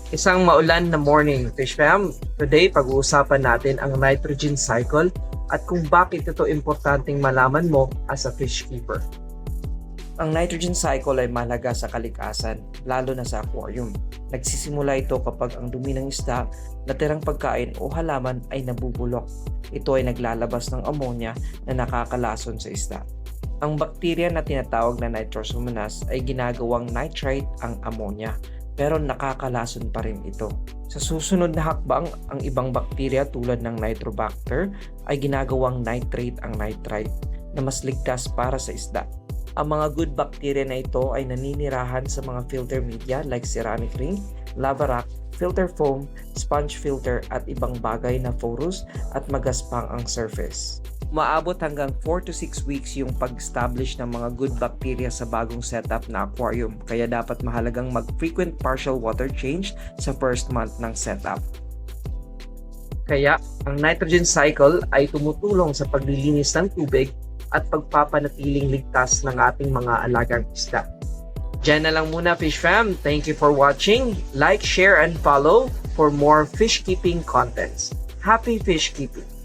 Isang maulan na morning, Fish Fam. Today, pag-uusapan natin ang nitrogen cycle at kung bakit ito importanteng malaman mo as a fish keeper. Ang nitrogen cycle ay mahalaga sa kalikasan, lalo na sa aquarium. Nagsisimula ito kapag ang dumi ng isda, natirang pagkain o halaman ay nabubulok. Ito ay naglalabas ng ammonia na nakakalason sa isda. Ang bakterya na tinatawag na Nitrosomonas ay ginagawang nitrite ang ammonia, pero nakakalason pa rin ito. Sa susunod na hakbang, ang ibang bakterya tulad ng Nitrobacter ay ginagawang nitrate ang nitrite na mas ligtas para sa isda. Ang mga good bacteria na ito ay naninirahan sa mga filter media like ceramic ring, lava rock, filter foam, sponge filter at ibang bagay na porous at magaspang ang surface. Maabot hanggang 4 to 6 weeks yung pag-establish ng mga good bacteria sa bagong setup na aquarium, kaya dapat mahalagang mag-frequent partial water change sa first month ng setup. Kaya, ang nitrogen cycle ay tumutulong sa paglilinis ng tubig at pagpapanatiling ligtas ng ating mga alagang isda. Diyan na lang muna, Fish Fam. Thank you for watching. Like, share, and follow for more fish keeping contents. Happy fish keeping!